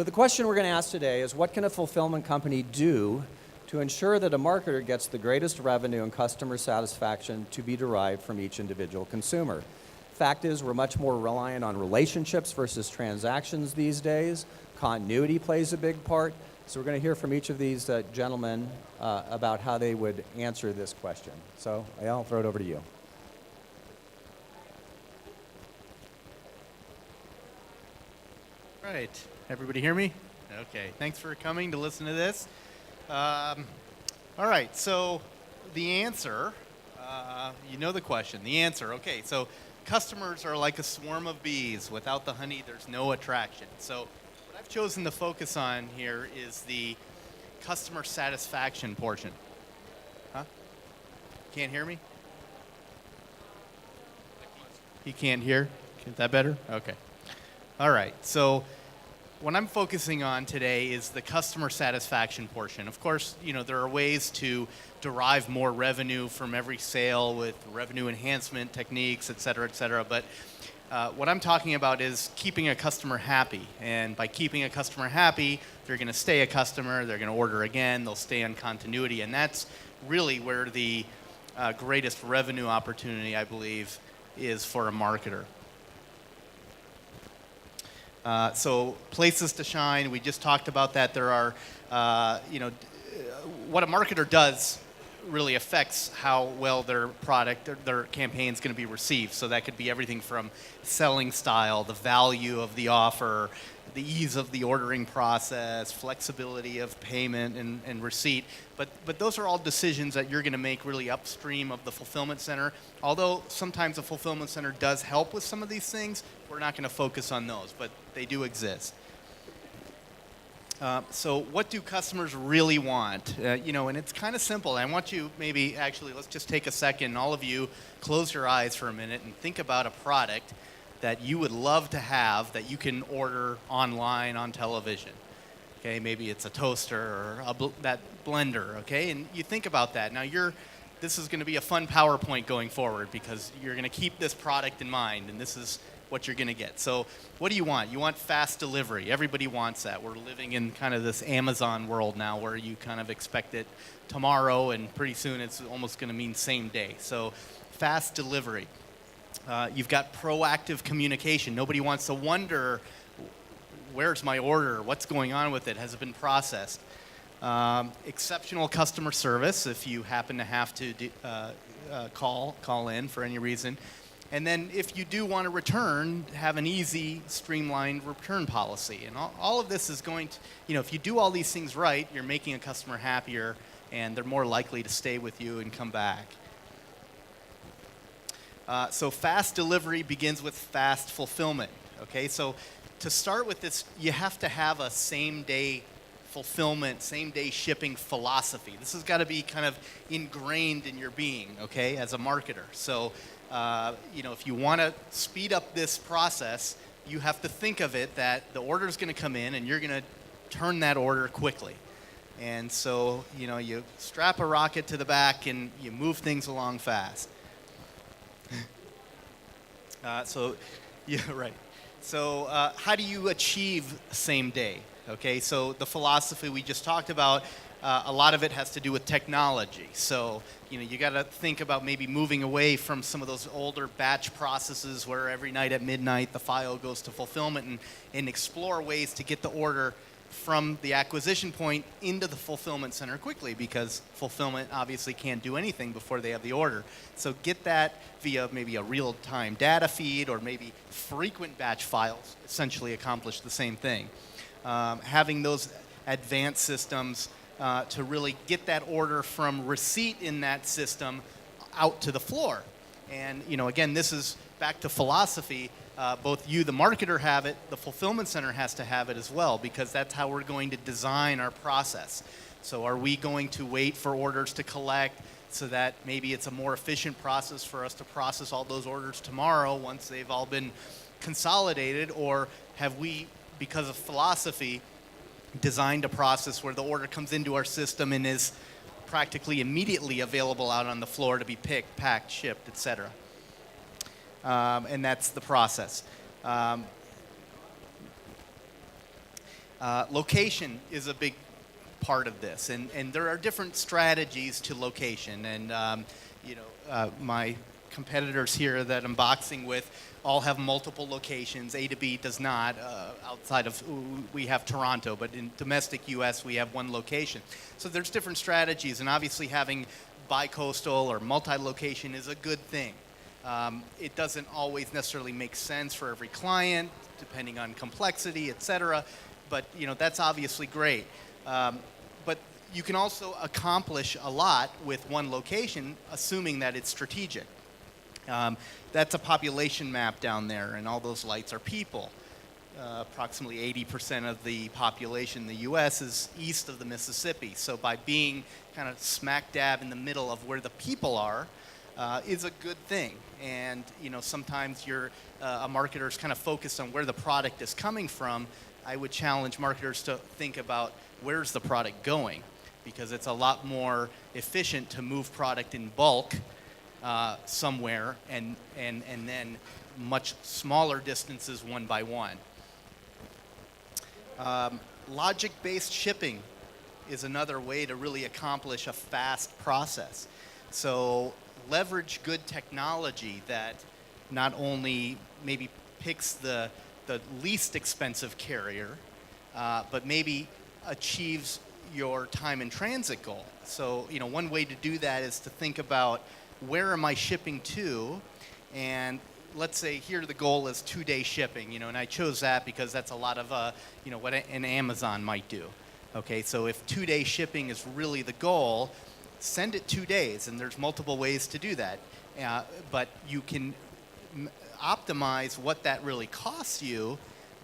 So the question we're going to ask today is, what can a fulfillment company do to ensure that a marketer gets the greatest revenue and customer satisfaction to be derived from each individual consumer? Fact is, we're much more reliant on relationships versus transactions these days. Continuity plays a big part. So we're going to hear from each of these gentlemen about how they would answer this question. So Ayal, I'll throw it over to you. All right, everybody hear me? Okay, thanks for coming to listen to this. All right, so the answer, you know the question, the answer, okay, so customers are like a swarm of bees. Without the honey, there's no attraction. So what I've chosen to focus on here is the customer satisfaction portion. Huh? Can't hear me? You can't hear? Is that better? Okay. All right, so what I'm focusing on today is the customer satisfaction portion. Of course, you know, there are ways to derive more revenue from every sale with revenue enhancement techniques, et cetera, but what I'm talking about is keeping a customer happy. And by keeping a customer happy, they're going to stay a customer, they're going to order again, they'll stay on continuity, and that's really where the greatest revenue opportunity, I believe, is for a marketer. So places to shine, we just talked about that. There are, what a marketer does really affects how well their product, their campaign is going to be received. So that could be everything from selling style, the value of the offer, the ease of the ordering process, flexibility of payment and receipt. But those are all decisions that you're going to make really upstream of the fulfillment center. Although sometimes the fulfillment center does help with some of these things, we're not going to focus on those, but they do exist. So what do customers really want? And it's kind of simple. I want you maybe, actually, let's just take a second. All of you, close your eyes for a minute and think about a product that you would love to have that you can order online on television. Okay, maybe it's a toaster or that blender, okay? And you think about that. Now this is going to be a fun PowerPoint going forward because you're going to keep this product in mind, and this is what you're going to get. So what do you want? You want fast delivery. Everybody wants that. We're living in kind of this Amazon world now where you kind of expect it tomorrow, and pretty soon it's almost going to mean same day. So fast delivery. You've got proactive communication. Nobody wants to wonder, where's my order? What's going on with it? Has it been processed? Exceptional customer service if you happen to have to call in for any reason. And then if you do want to return, have an easy, streamlined return policy. And all of this is going to, if you do all these things right, you're making a customer happier and they're more likely to stay with you and come back. So fast delivery begins with fast fulfillment. Okay, so to start with this, you have to have a same-day fulfillment, same-day shipping philosophy. This has got to be kind of ingrained in your being, okay, as a marketer. So, if you want to speed up this process, you have to think of it that the order is going to come in and you're going to turn that order quickly. And so, you strap a rocket to the back and you move things along fast. Yeah, right. So how do you achieve same day? Okay, so the philosophy we just talked about, a lot of it has to do with technology. So, you got to think about maybe moving away from some of those older batch processes where every night at midnight the file goes to fulfillment and explore ways to get the order from the acquisition point into the fulfillment center quickly, because fulfillment obviously can't do anything before they have the order. So get that via maybe a real-time data feed or maybe frequent batch files essentially accomplish the same thing. Having those advanced systems to really get that order from receipt in that system out to the floor. And again, this is back to philosophy. Both you, the marketer, have it, the fulfillment center has to have it as well, because that's how we're going to design our process. So are we going to wait for orders to collect so that maybe it's a more efficient process for us to process all those orders tomorrow once they've all been consolidated? Or have we, because of philosophy, designed a process where the order comes into our system and is practically immediately available out on the floor to be picked, packed, shipped, etc.? And that's the process. Location is a big part of this, and there are different strategies to location. And my competitors here that I'm boxing with all have multiple locations. A2b does not. Outside of, we have Toronto, but in domestic U.S. we have one location. So there's different strategies, and obviously having bi-coastal or multi-location is a good thing. It doesn't always necessarily make sense for every client, depending on complexity, et cetera, but that's obviously great. But you can also accomplish a lot with one location, assuming that it's strategic. That's a population map down there, and all those lights are people. Approximately 80% of the population in the U.S. is east of the Mississippi. So by being kind of smack dab in the middle of where the people are, is a good thing. And sometimes a marketer's kind of focused on where the product is coming from. I would challenge marketers to think about where's the product going, because it's a lot more efficient to move product in bulk somewhere and then much smaller distances one by one. Logic-based shipping is another way to really accomplish a fast process. So leverage good technology that not only maybe picks the least expensive carrier, but maybe achieves your time in transit goal. So, one way to do that is to think about where am I shipping to, and let's say here the goal is 2-day shipping, and I chose that because that's a lot of, what an Amazon might do. Okay, so if 2-day shipping is really the goal, send it 2 days, and there's multiple ways to do that. But you can optimize what that really costs you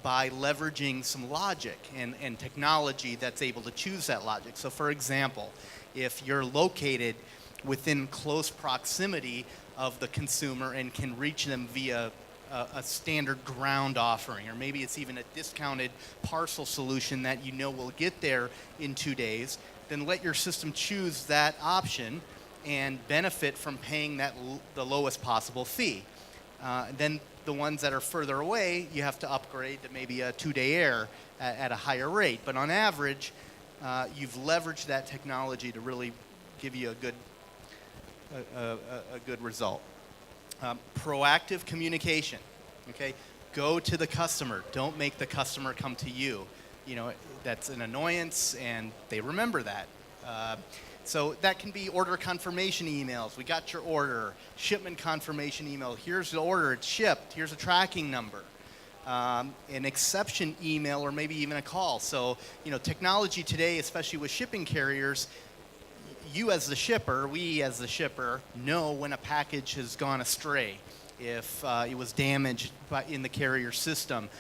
by leveraging some logic and technology that's able to choose that logic. So for example, if you're located within close proximity of the consumer and can reach them via a standard ground offering, or maybe it's even a discounted parcel solution that will get there in 2 days, then let your system choose that option and benefit from paying the lowest possible fee. Then the ones that are further away, you have to upgrade to maybe a 2-day air at a higher rate. But on average, you've leveraged that technology to really give you a good result. Proactive communication. Okay, go to the customer. Don't make the customer come to you. That's an annoyance, and they remember that. So that can be order confirmation emails. We got your order. Shipment confirmation email. Here's the order. It's shipped. Here's a tracking number. An exception email, or maybe even a call. So, technology today, especially with shipping carriers, you as the shipper, we as the shipper, know when a package has gone astray. If it was damaged in the carrier system,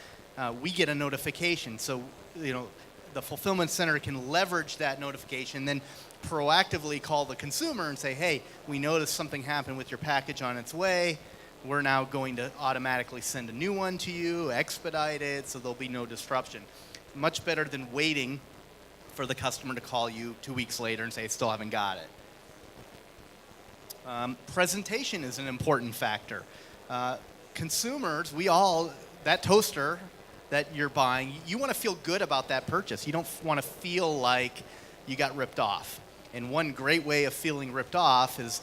we get a notification. So, the fulfillment center can leverage that notification, then proactively call the consumer and say, hey, we noticed something happened with your package on its way. We're now going to automatically send a new one to you, expedite it, so there'll be no disruption. Much better than waiting for the customer to call you 2 weeks later and say, still haven't got it. Presentation is an important factor. Consumers, that toaster that you're buying, you want to feel good about that purchase. You don't want to feel like you got ripped off. And one great way of feeling ripped off is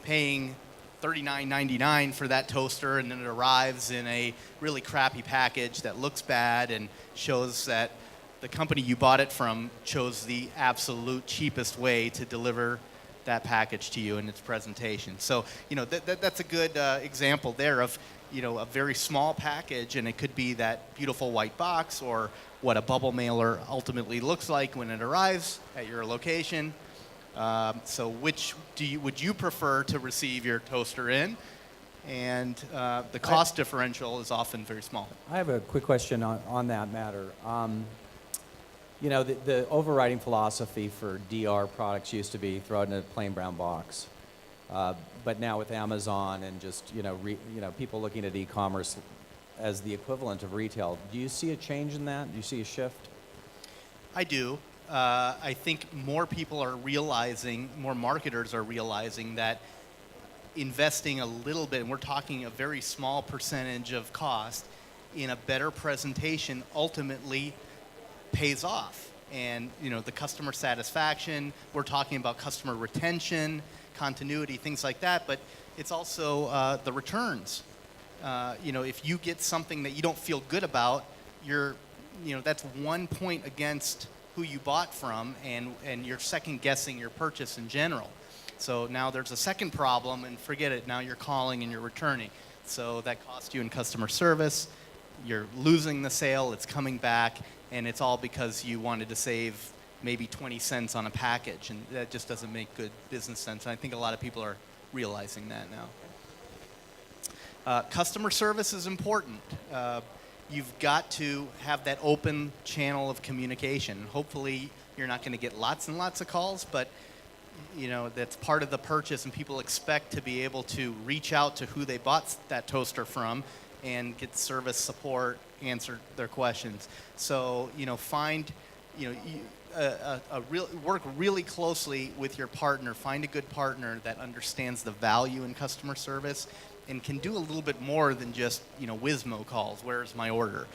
paying $39.99 for that toaster, and then it arrives in a really crappy package that looks bad and shows that the company you bought it from chose the absolute cheapest way to deliver that package to you in its presentation. So, that's a good example there of, a very small package, and it could be that beautiful white box, or what a bubble mailer ultimately looks like when it arrives at your location. So which would you prefer to receive your toaster in? And the cost differential is often very small. I have a quick question on that matter. The overriding philosophy for DR products used to be throw it in a plain brown box. But now with Amazon and just, people looking at e-commerce as the equivalent of retail, do you see a change in that? Do you see a shift? I do. I think more marketers are realizing that investing a little bit, and we're talking a very small percentage of cost, in a better presentation ultimately pays off. And the customer satisfaction, we're talking about customer retention, continuity, things like that, but it's also the returns. If you get something that you don't feel good about, that's 1 point against who you bought from, and you're second guessing your purchase in general. So now there's a second problem, and forget it, now you're calling and you're returning. So that costs you in customer service, you're losing the sale, it's coming back, and it's all because you wanted to save maybe 20 cents on a package, and that just doesn't make good business sense. And I think a lot of people are realizing that now. Customer service is important. You've got to have that open channel of communication. Hopefully you're not going to get lots and lots of calls, but that's part of the purchase, and people expect to be able to reach out to who they bought that toaster from and get service support, answer their questions. So find work really closely with your partner. Find a good partner that understands the value in customer service and can do a little bit more than just Wizmo calls. Where's my order?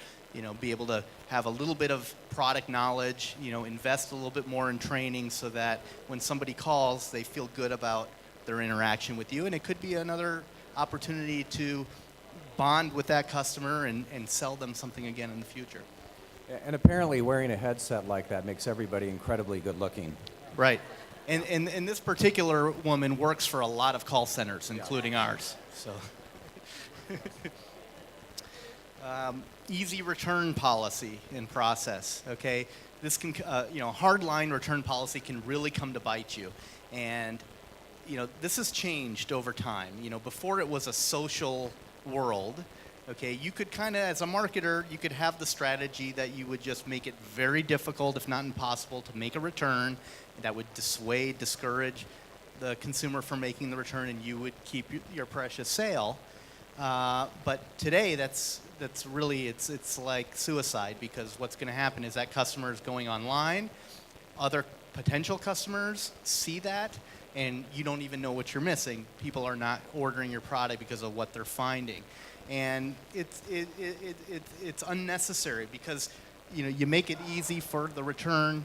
Be able to have a little bit of product knowledge. Invest a little bit more in training so that when somebody calls, they feel good about their interaction with you. And it could be another opportunity to bond with that customer and sell them something again in the future. And apparently wearing a headset like that makes everybody incredibly good looking. Right. And this particular woman works for a lot of call centers, including ours. So, easy return policy and process. Okay, this can hardline return policy can really come to bite you, and this has changed over time. Before it was a social world. Okay, you could kind of, as a marketer, you could have the strategy that you would just make it very difficult, if not impossible, to make a return. That would discourage the consumer from making the return, and you would keep your precious sale. But today, that's really, it's like suicide, because what's going to happen is that customer is going online, other potential customers see that, and you don't even know what you're missing. People are not ordering your product because of what they're finding. And it's unnecessary, because you make it easy for the return.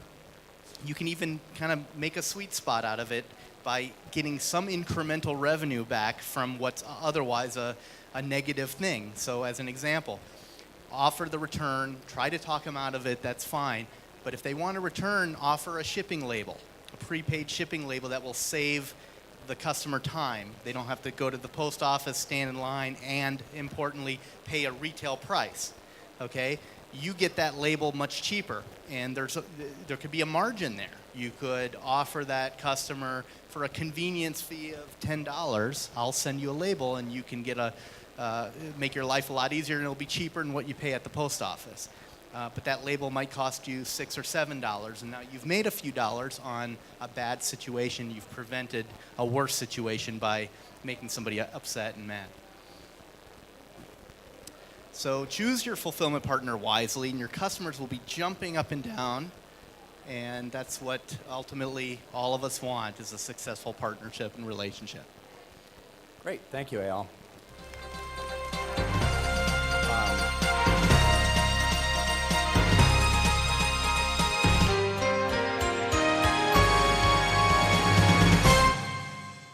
You can even kind of make a sweet spot out of it by getting some incremental revenue back from what's otherwise a negative thing. So as an example, offer the return, try to talk them out of it, that's fine. But if they want to return, offer a shipping label, a prepaid shipping label that will save the customer time. They don't have to go to the post office, stand in line, and importantly, pay a retail price. Okay? You get that label much cheaper, and there could be a margin there. You could offer that customer for a convenience fee of $10. I'll send you a label, and you can get make your life a lot easier, and it'll be cheaper than what you pay at the post office. But that label might cost you $6 or $7, and now you've made a few dollars on a bad situation. You've prevented a worse situation by making somebody upset and mad. So choose your fulfillment partner wisely, and your customers will be jumping up and down, and that's what ultimately all of us want, is a successful partnership and relationship. Great, thank you, Ayal.